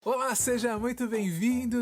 Olá, seja muito bem-vindo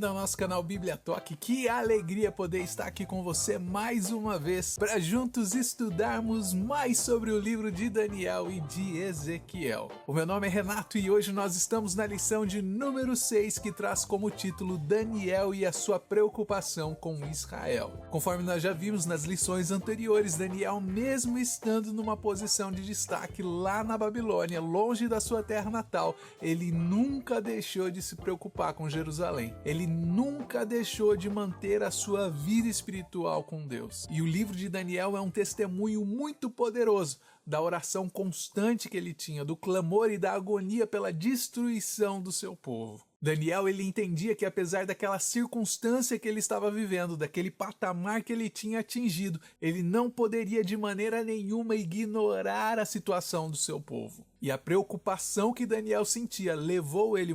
ao nosso canal Bíblia Talk. Que alegria poder estar aqui com você mais uma vez para juntos estudarmos mais sobre o livro de Daniel e de Ezequiel. O meu nome é Renato e hoje nós estamos na lição de número 6, que traz como título Daniel e a sua preocupação com Israel. Conforme nós já vimos nas lições anteriores, Daniel, mesmo estando numa posição de destaque lá na Babilônia, longe da sua terra natal, ele nunca deixou de se preocupar com Jerusalém. Ele nunca deixou de manter a sua vida espiritual com Deus. E o livro de Daniel é um testemunho muito poderoso da oração constante que ele tinha, do clamor e da agonia pela destruição do seu povo. Daniel, ele entendia que apesar daquela circunstância que ele estava vivendo, daquele patamar que ele tinha atingido, ele não poderia de maneira nenhuma ignorar a situação do seu povo. E a preocupação que Daniel sentia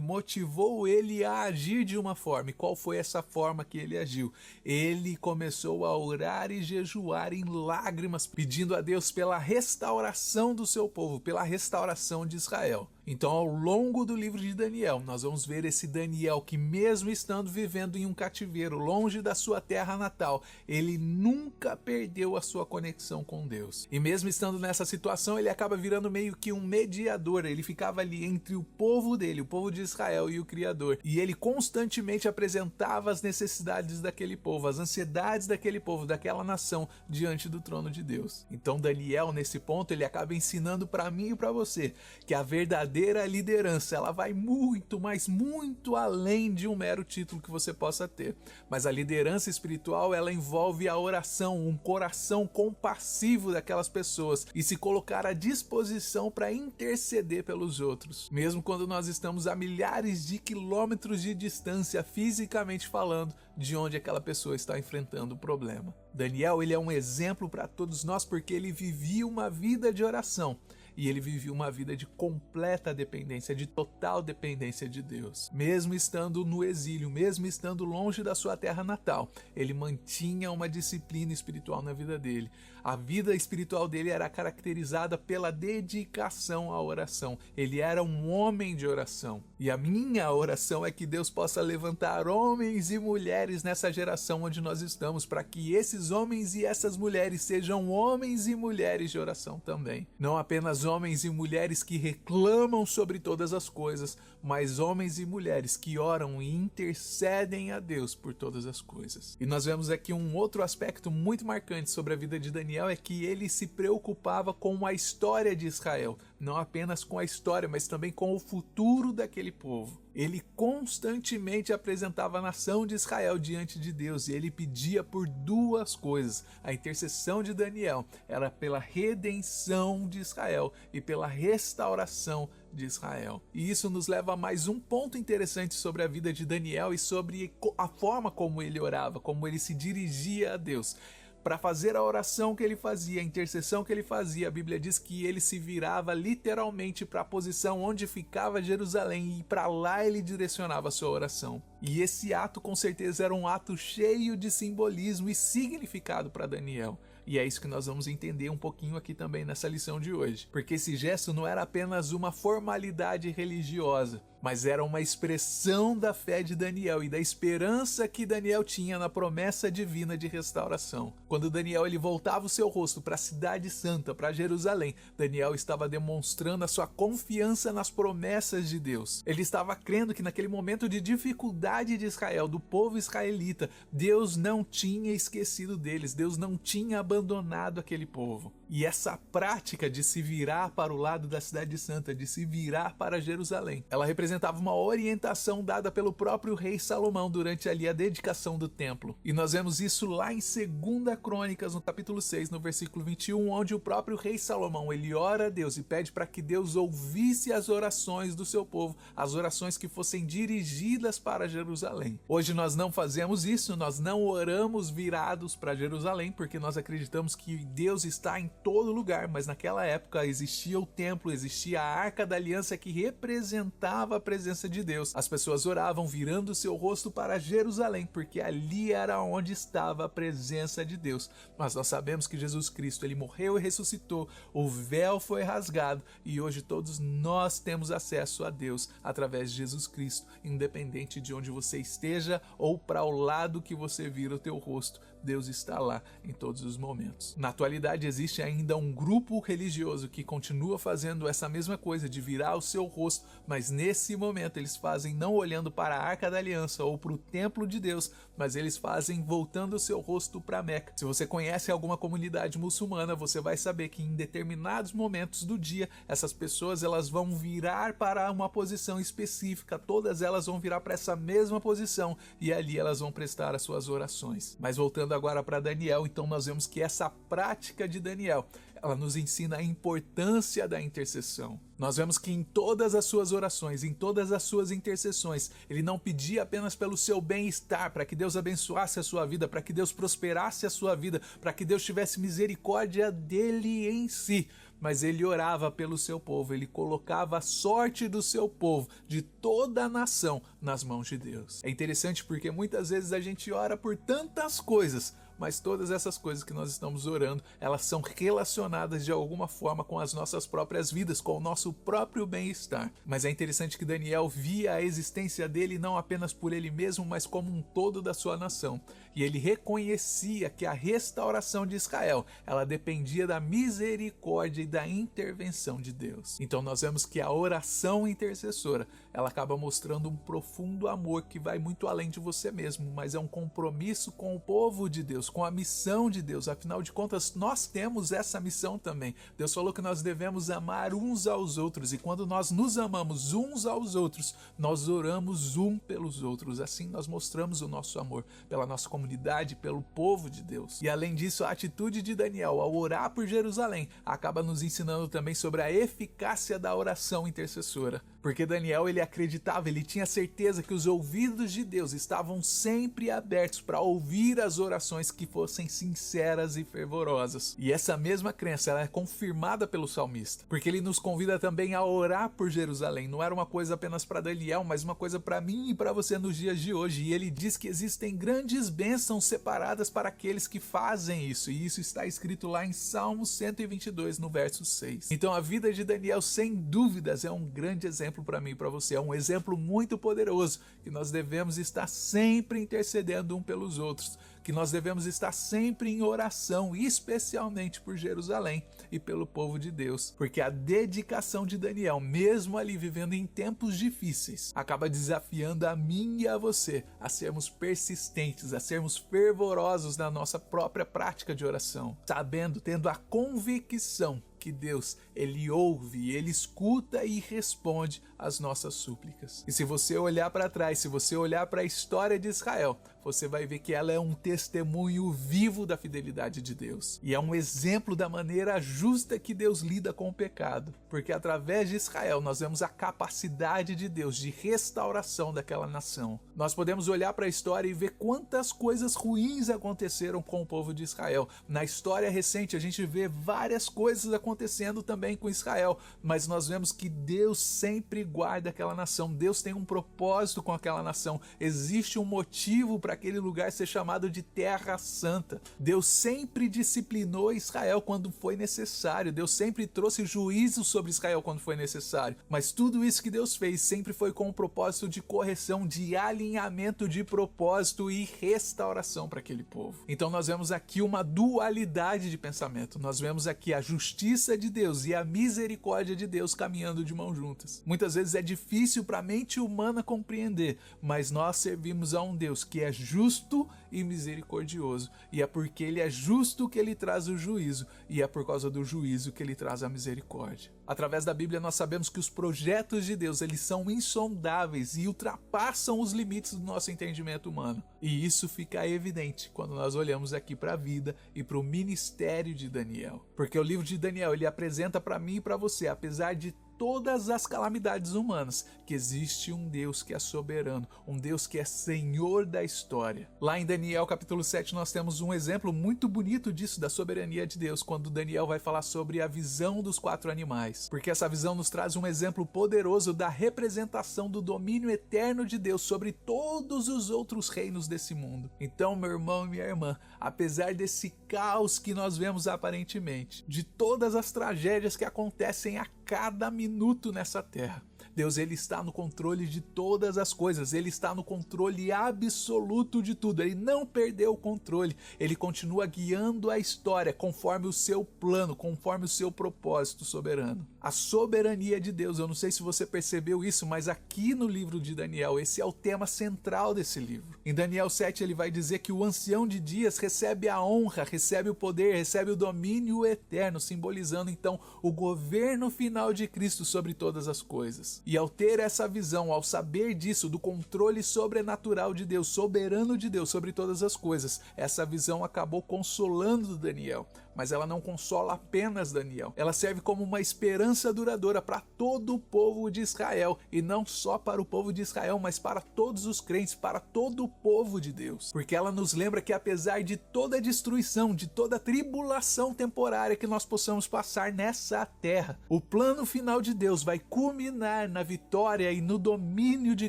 motivou ele a agir de uma forma. E qual foi essa forma que ele agiu? Ele começou a orar e jejuar em lágrimas, pedindo a Deus pela restauração do seu povo, pela restauração de Israel. Então, ao longo do livro de Daniel, nós vamos ver esse Daniel que, mesmo estando vivendo em um cativeiro, longe da sua terra natal, ele nunca perdeu a sua conexão com Deus. E mesmo estando nessa situação, ele acaba virando meio que um mediador. Ele ficava ali entre o povo dele, o povo de Israel, e o Criador. E ele constantemente apresentava as necessidades daquele povo, as ansiedades daquele povo, daquela nação, diante do trono de Deus. Então, Daniel, nesse ponto, ele acaba ensinando para mim e para você que a verdadeira liderança, ela vai muito, mas muito além de um mero título que você possa ter. Mas a liderança espiritual, ela envolve a oração, um coração compassivo daquelas pessoas e se colocar à disposição para interceder pelos outros, mesmo quando nós estamos a milhares de quilômetros de distância, fisicamente falando, de onde aquela pessoa está enfrentando o problema. Daniel, ele é um exemplo para todos nós porque ele vivia uma vida de oração. E ele vivia uma vida de completa dependência, de total dependência de Deus. Mesmo estando no exílio, mesmo estando longe da sua terra natal, ele mantinha uma disciplina espiritual na vida dele. A vida espiritual dele era caracterizada pela dedicação à oração. Ele era um homem de oração. E a minha oração é que Deus possa levantar homens e mulheres nessa geração onde nós estamos, para que esses homens e essas mulheres sejam homens e mulheres de oração também. Não apenas homens e mulheres que reclamam sobre todas as coisas, mas homens e mulheres que oram e intercedem a Deus por todas as coisas. E nós vemos aqui um outro aspecto muito marcante sobre a vida de Daniel, é que ele se preocupava com a história de Israel, não apenas com a história, mas também com o futuro daquele povo. Ele constantemente apresentava a nação de Israel diante de Deus e ele pedia por duas coisas. A intercessão de Daniel era pela redenção de Israel e pela restauração de Israel. E isso nos leva a mais um ponto interessante sobre a vida de Daniel e sobre a forma como ele orava, como ele se dirigia a Deus. Para fazer a oração que ele fazia, a intercessão que ele fazia, a Bíblia diz que ele se virava literalmente para a posição onde ficava Jerusalém e para lá ele direcionava a sua oração. E esse ato com certeza era um ato cheio de simbolismo e significado para Daniel. E é isso que nós vamos entender um pouquinho aqui também nessa lição de hoje. Porque esse gesto não era apenas uma formalidade religiosa, mas era uma expressão da fé de Daniel e da esperança que Daniel tinha na promessa divina de restauração. Quando Daniel ele voltava o seu rosto para a cidade santa, para Jerusalém, Daniel estava demonstrando a sua confiança nas promessas de Deus. Ele estava crendo que naquele momento de dificuldade de Israel, do povo israelita, Deus não tinha esquecido deles, Deus não tinha abandonado aquele povo. E essa prática de se virar para o lado da cidade santa, de se virar para Jerusalém, ela representava uma orientação dada pelo próprio rei Salomão durante ali a dedicação do templo. E nós vemos isso lá em 2 Crônicas, no capítulo 6, no versículo 21, onde o próprio rei Salomão, ele ora a Deus e pede para que Deus ouvisse as orações do seu povo, as orações que fossem dirigidas para Jerusalém. Hoje nós não fazemos isso, nós não oramos virados para Jerusalém, porque nós acreditamos que Deus está em todo lugar, mas naquela época existia o templo, existia a Arca da Aliança que representava presença de Deus. As pessoas oravam virando seu rosto para Jerusalém, porque ali era onde estava a presença de Deus. Mas nós sabemos que Jesus Cristo, ele morreu e ressuscitou, o véu foi rasgado e hoje todos nós temos acesso a Deus através de Jesus Cristo, independente de onde você esteja ou para o lado que você vira o teu rosto, Deus está lá em todos os momentos. Na atualidade existe ainda um grupo religioso que continua fazendo essa mesma coisa de virar o seu rosto, mas nesse momento eles fazem não olhando para a Arca da Aliança ou para o templo de Deus, mas eles fazem voltando o seu rosto para Meca. Se você conhece alguma comunidade muçulmana, você vai saber que em determinados momentos do dia, essas pessoas elas vão virar para uma posição específica, todas elas vão virar para essa mesma posição e ali elas vão prestar as suas orações. Mas voltando agora para Daniel, então nós vemos que essa prática de Daniel, ela nos ensina a importância da intercessão. Nós vemos que em todas as suas orações, em todas as suas intercessões, ele não pedia apenas pelo seu bem-estar, para que Deus abençoasse a sua vida, para que Deus prosperasse a sua vida, para que Deus tivesse misericórdia dele em si, mas ele orava pelo seu povo, ele colocava a sorte do seu povo, de toda a nação, nas mãos de Deus. É interessante porque muitas vezes a gente ora por tantas coisas, mas todas essas coisas que nós estamos orando, elas são relacionadas de alguma forma com as nossas próprias vidas, com o nosso próprio bem-estar. Mas é interessante que Daniel via a existência dele não apenas por ele mesmo, mas como um todo da sua nação. E ele reconhecia que a restauração de Israel, ela dependia da misericórdia e da intervenção de Deus. Então nós vemos que a oração intercessora, ela acaba mostrando um profundo amor que vai muito além de você mesmo, mas é um compromisso com o povo de Deus, com a missão de Deus. Afinal de contas, nós temos essa missão também. Deus falou que nós devemos amar uns aos outros, e quando nós nos amamos uns aos outros, nós oramos um pelos outros. Assim nós mostramos o nosso amor pela nossa comunidade, pelo povo de Deus. E além disso, a atitude de Daniel ao orar por Jerusalém acaba nos ensinando também sobre a eficácia da oração intercessora. Porque Daniel, ele acreditava, ele tinha certeza que os ouvidos de Deus estavam sempre abertos para ouvir as orações que fossem sinceras e fervorosas. E essa mesma crença, ela é confirmada pelo salmista, porque ele nos convida também a orar por Jerusalém. Não era uma coisa apenas para Daniel, mas uma coisa para mim e para você nos dias de hoje. E ele diz que existem grandes bênçãos separadas para aqueles que fazem isso, e isso está escrito lá em Salmo 122, no verso 6. Então a vida de Daniel, sem dúvidas, é um grande exemplo para mim e para você, é um exemplo muito poderoso, que nós devemos estar sempre intercedendo um pelos outros, que nós devemos estar sempre em oração, especialmente por Jerusalém e pelo povo de Deus, porque a dedicação de Daniel, mesmo ali vivendo em tempos difíceis, acaba desafiando a mim e a você a sermos persistentes, a sermos fervorosos na nossa própria prática de oração, sabendo, tendo a convicção que Deus, ele ouve, ele escuta e responde às nossas súplicas. E se você olhar para trás, se você olhar para a história de Israel, você vai ver que ela é um testemunho vivo da fidelidade de Deus. E é um exemplo da maneira justa que Deus lida com o pecado. Porque através de Israel nós vemos a capacidade de Deus de restauração daquela nação. Nós podemos olhar para a história e ver quantas coisas ruins aconteceram com o povo de Israel. Na história recente a gente vê várias coisas acontecendo também com Israel, mas nós vemos que Deus sempre guarda aquela nação. Deus tem um propósito com aquela nação. Existe um motivo para aquele lugar ser chamado de Terra Santa. Deus sempre disciplinou Israel quando foi necessário. Deus sempre trouxe juízo sobre Israel quando foi necessário. Mas tudo isso que Deus fez sempre foi com o propósito de correção, de alinhamento de propósito e restauração para aquele povo. Então nós vemos aqui uma dualidade de pensamento. Nós vemos aqui a justiça de Deus e a misericórdia de Deus caminhando de mãos juntas. Muitas vezes é difícil para a mente humana compreender, mas nós servimos a um Deus que é justo e misericordioso, e é porque ele é justo que ele traz o juízo, e é por causa do juízo que ele traz a misericórdia. Através da Bíblia nós sabemos que os projetos de Deus, eles são insondáveis e ultrapassam os limites do nosso entendimento humano. E isso fica evidente quando nós olhamos aqui para a vida e para o ministério de Daniel. Porque o livro de Daniel, ele apresenta para mim e para você, apesar de todas as calamidades humanas, que existe um Deus que é soberano, um Deus que é Senhor da história. Lá em Daniel capítulo 7 nós temos um exemplo muito bonito disso, da soberania de Deus, quando Daniel vai falar sobre a visão dos 4 animais, porque essa visão nos traz um exemplo poderoso da representação do domínio eterno de Deus sobre todos os outros reinos desse mundo. Então, meu irmão e minha irmã, apesar desse caos que nós vemos aparentemente, de todas as tragédias que acontecem a cada minuto nessa terra, Deus, ele está no controle de todas as coisas, ele está no controle absoluto de tudo, ele não perdeu o controle, ele continua guiando a história conforme o seu plano, conforme o seu propósito soberano. A soberania de Deus, eu não sei se você percebeu isso, mas aqui no livro de Daniel, esse é o tema central desse livro. Em Daniel 7 ele vai dizer que o ancião de dias recebe a honra, recebe o poder, recebe o domínio eterno, simbolizando então o governo final de Cristo sobre todas as coisas. E ao ter essa visão, ao saber disso, do controle sobrenatural de Deus, soberano de Deus sobre todas as coisas, essa visão acabou consolando Daniel. Mas ela não consola apenas Daniel, ela serve como uma esperança duradoura para todo o povo de Israel, e não só para o povo de Israel, mas para todos os crentes, para todo o povo de Deus, porque ela nos lembra que apesar de toda a destruição, de toda a tribulação temporária que nós possamos passar nessa terra, o plano final de Deus vai culminar na vitória e no domínio de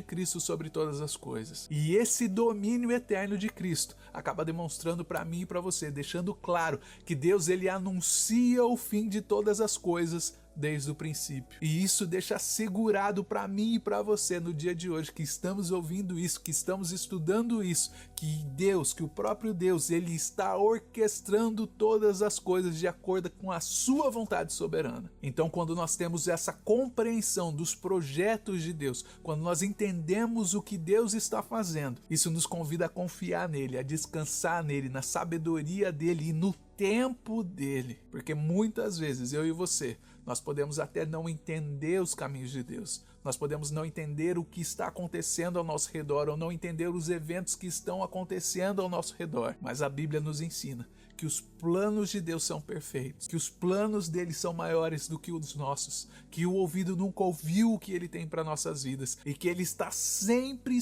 Cristo sobre todas as coisas. E esse domínio eterno de Cristo acaba demonstrando para mim e para você, deixando claro que Deus ele anuncia o fim de todas as coisas desde o princípio. E isso deixa assegurado para mim e para você no dia de hoje, que estamos ouvindo isso, que estamos estudando isso, que Deus, que o próprio Deus, ele está orquestrando todas as coisas de acordo com a sua vontade soberana. Então, quando nós temos essa compreensão dos projetos de Deus, quando nós entendemos o que Deus está fazendo, isso nos convida a confiar nele, a descansar nele, na sabedoria dele e no tempo dele, porque muitas vezes eu e você, nós podemos até não entender os caminhos de Deus, nós podemos não entender o que está acontecendo ao nosso redor, ou não entender os eventos que estão acontecendo ao nosso redor, mas a Bíblia nos ensina que os planos de Deus são perfeitos, que os planos dele são maiores do que os nossos, que o ouvido nunca ouviu o que ele tem para nossas vidas, e que ele está sempre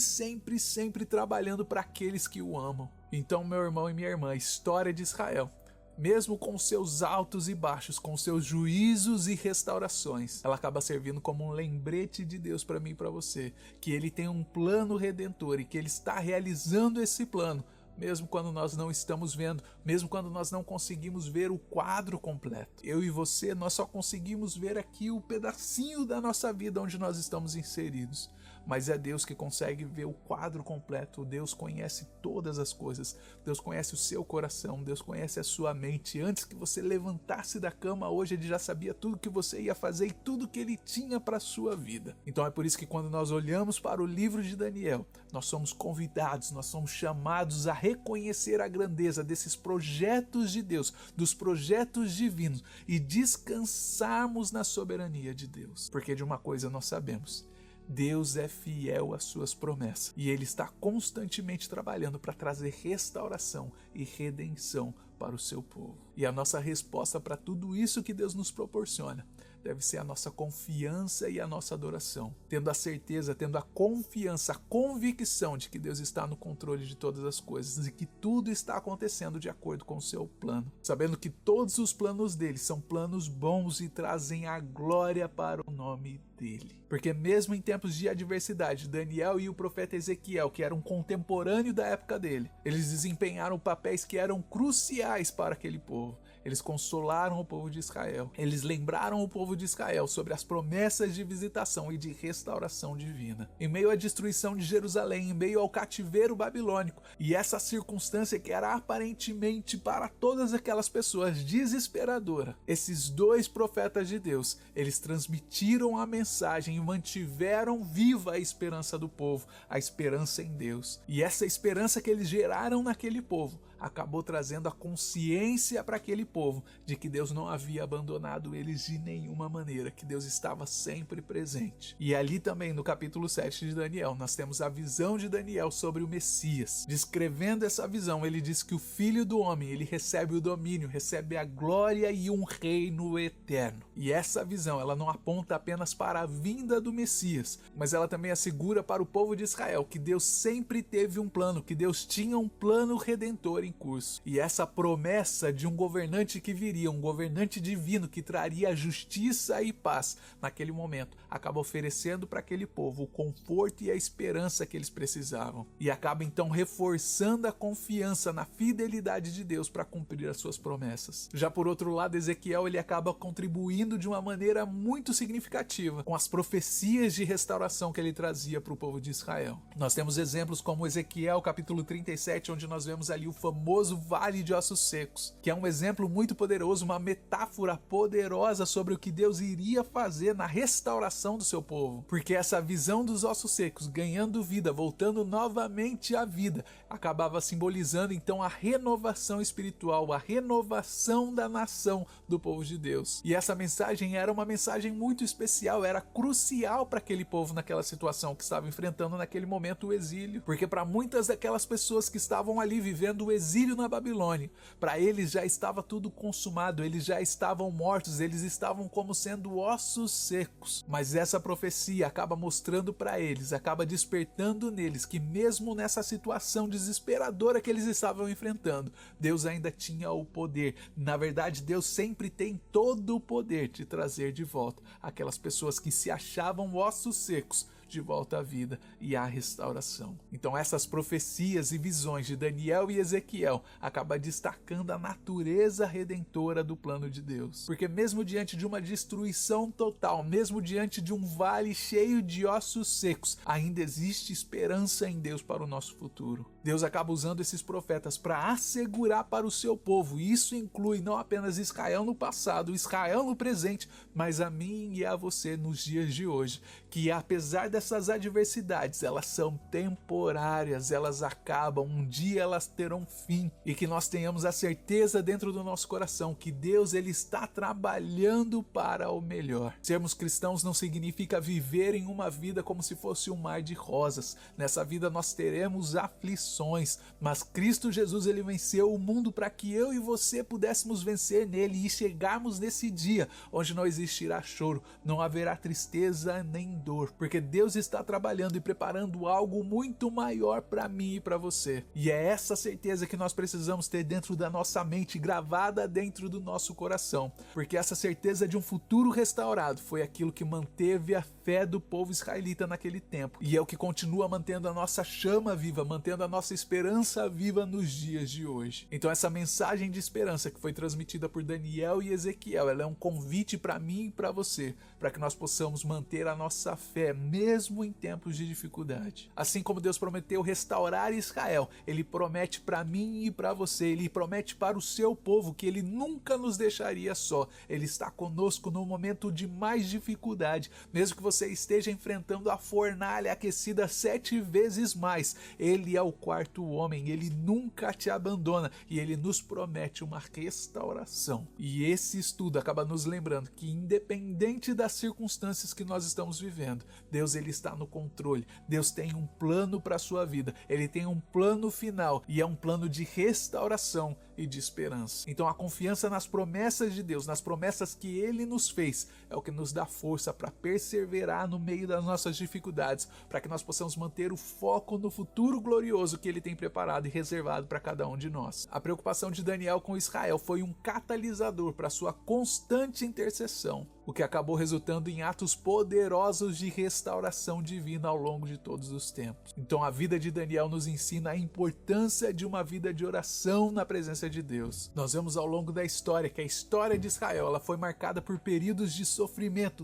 trabalhando para aqueles que o amam. Então, meu irmão e minha irmã, a história de Israel, mesmo com seus altos e baixos, com seus juízos e restaurações, ela acaba servindo como um lembrete de Deus para mim e para você, que ele tem um plano redentor e que ele está realizando esse plano, mesmo quando nós não estamos vendo, mesmo quando nós não conseguimos ver o quadro completo. Eu e você, nós só conseguimos ver aqui o pedacinho da nossa vida onde nós estamos inseridos. Mas é Deus que consegue ver o quadro completo. Deus conhece todas as coisas. Deus conhece o seu coração. Deus conhece a sua mente. Antes que você levantasse da cama hoje, ele já sabia tudo que você ia fazer e tudo que ele tinha para a sua vida. Então é por isso que quando nós olhamos para o livro de Daniel, nós somos convidados, nós somos chamados a reconhecer a grandeza desses projetos de Deus, dos projetos divinos, e descansarmos na soberania de Deus. Porque de uma coisa nós sabemos: Deus é fiel às suas promessas e ele está constantemente trabalhando para trazer restauração e redenção para o seu povo. E a nossa resposta para tudo isso que Deus nos proporciona deve ser a nossa confiança e a nossa adoração, tendo a certeza, tendo a confiança, a convicção de que Deus está no controle de todas as coisas e que tudo está acontecendo de acordo com o seu plano, sabendo que todos os planos dele são planos bons e trazem a glória para o nome dele. Porque mesmo em tempos de adversidade, Daniel e o profeta Ezequiel, que eram contemporâneos da época dele, eles desempenharam papéis que eram cruciais para aquele povo. Eles consolaram o povo de Israel. Eles lembraram o povo de Israel sobre as promessas de visitação e de restauração divina. Em meio à destruição de Jerusalém, em meio ao cativeiro babilônico, e essa circunstância que era aparentemente para todas aquelas pessoas desesperadora, esses dois profetas de Deus, eles transmitiram a mensagem e mantiveram viva a esperança do povo, a esperança em Deus. E essa esperança que eles geraram naquele povo acabou trazendo a consciência para aquele povo de que Deus não havia abandonado eles de nenhuma maneira, que Deus estava sempre presente. E ali também no capítulo 7 de Daniel, nós temos a visão de Daniel sobre o Messias. Descrevendo essa visão, ele diz que o Filho do Homem, ele recebe o domínio, recebe a glória e um reino eterno. E essa visão, ela não aponta apenas para a vinda do Messias, mas ela também assegura para o povo de Israel que Deus sempre teve um plano, que Deus tinha um plano redentor em curso. E essa promessa de um governante que viria, um governante divino que traria justiça e paz, naquele momento, acaba oferecendo para aquele povo o conforto e a esperança que eles precisavam. E acaba então reforçando a confiança na fidelidade de Deus para cumprir as suas promessas. Já por outro lado, Ezequiel, ele acaba contribuindo de uma maneira muito significativa com as profecias de restauração que ele trazia para o povo de Israel. Nós temos exemplos como Ezequiel capítulo 37, onde nós vemos ali o famoso Vale de Ossos Secos, que é um exemplo muito poderoso, uma metáfora poderosa sobre o que Deus iria fazer na restauração do seu povo, porque essa visão dos ossos secos ganhando vida, voltando novamente à vida, acabava simbolizando então a renovação espiritual, a renovação da nação do povo de Deus. E essa mensagem era uma mensagem muito especial, era crucial para aquele povo naquela situação que estava enfrentando naquele momento o exílio, porque para muitas daquelas pessoas que estavam ali vivendo o exílio na Babilônia, para eles já estava tudo consumado, eles já estavam mortos, eles estavam como sendo ossos secos. Mas essa profecia acaba mostrando para eles, acaba despertando neles que mesmo nessa situação desesperadora que eles estavam enfrentando, Deus ainda tinha o poder. Na verdade, Deus sempre tem todo o poder de trazer de volta aquelas pessoas que se achavam ossos secos de volta à vida e à restauração. Então essas profecias e visões de Daniel e Ezequiel acabam destacando a natureza redentora do plano de Deus. Porque mesmo diante de uma destruição total, mesmo diante de um vale cheio de ossos secos, ainda existe esperança em Deus para o nosso futuro. Deus acaba usando esses profetas para assegurar para o seu povo, e isso inclui não apenas Israel no passado, Israel no presente, mas a mim e a você nos dias de hoje, que apesar dessas adversidades, elas são temporárias, elas acabam, um dia elas terão fim, e que nós tenhamos a certeza dentro do nosso coração que Deus, ele está trabalhando para o melhor. Sermos cristãos não significa viver em uma vida como se fosse um mar de rosas. Nessa vida nós teremos aflições, mas Cristo Jesus, ele venceu o mundo para que eu e você pudéssemos vencer nele e chegarmos nesse dia onde não existirá choro, não haverá tristeza nem dor, porque Deus está trabalhando e preparando algo muito maior para mim e para você. E é essa certeza que nós precisamos ter dentro da nossa mente, gravada dentro do nosso coração, porque essa certeza de um futuro restaurado foi aquilo que manteve a fé do povo israelita naquele tempo, e é o que continua mantendo a nossa chama viva, mantendo a nossa esperança viva nos dias de hoje. Então essa mensagem de esperança que foi transmitida por Daniel e Ezequiel, ela é um convite para mim e para você, para que nós possamos manter a nossa fé mesmo em tempos de dificuldade. Assim como Deus prometeu restaurar Israel, ele promete para mim e para você, ele promete para o seu povo que ele nunca nos deixaria só. Ele está conosco no momento de mais dificuldade, mesmo que você esteja enfrentando a fornalha aquecida 7 vezes mais, ele é o quarto homem, ele nunca te abandona e ele nos promete uma restauração. E esse estudo acaba nos lembrando que independente das circunstâncias que nós estamos vivendo, Deus, ele está no controle. Deus tem um plano para a sua vida, ele tem um plano final e é um plano de restauração e de esperança. Então a confiança nas promessas de Deus, nas promessas que ele nos fez, é o que nos dá força para perseverar no meio das nossas dificuldades, para que nós possamos manter o foco no futuro glorioso que ele tem preparado e reservado para cada um de nós. A preocupação de Daniel com Israel foi um catalisador para sua constante intercessão, o que acabou resultando em atos poderosos de restauração divina ao longo de todos os tempos. Então a vida de Daniel nos ensina a importância de uma vida de oração na presença de Deus. Nós vemos ao longo da história que a história de Israel, ela foi marcada por períodos de sofrimento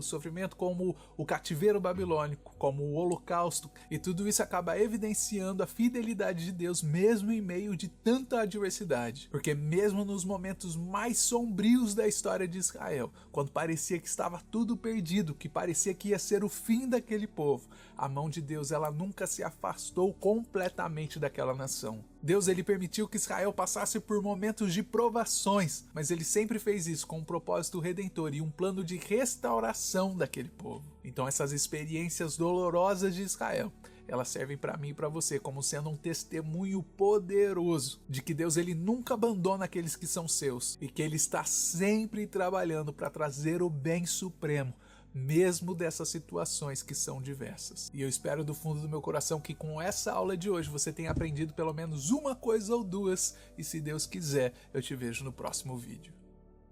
como o cativeiro babilônico, como o holocausto, e tudo isso acaba evidenciando a fidelidade de Deus mesmo em meio de tanta adversidade, porque mesmo nos momentos mais sombrios da história de Israel, quando parecia que estava tudo perdido, que parecia que ia ser o fim daquele povo, a mão de Deus ela nunca se afastou completamente daquela nação. Deus ele permitiu que Israel passasse por momentos de provações, mas ele sempre fez isso com um propósito redentor e um plano de restauração daquele povo. Então essas experiências dolorosas de Israel, elas servem para mim e para você como sendo um testemunho poderoso de que Deus ele nunca abandona aqueles que são seus e que ele está sempre trabalhando para trazer o bem supremo, mesmo dessas situações que são diversas. E eu espero do fundo do meu coração que com essa aula de hoje você tenha aprendido pelo menos uma coisa ou duas, e se Deus quiser, eu te vejo no próximo vídeo.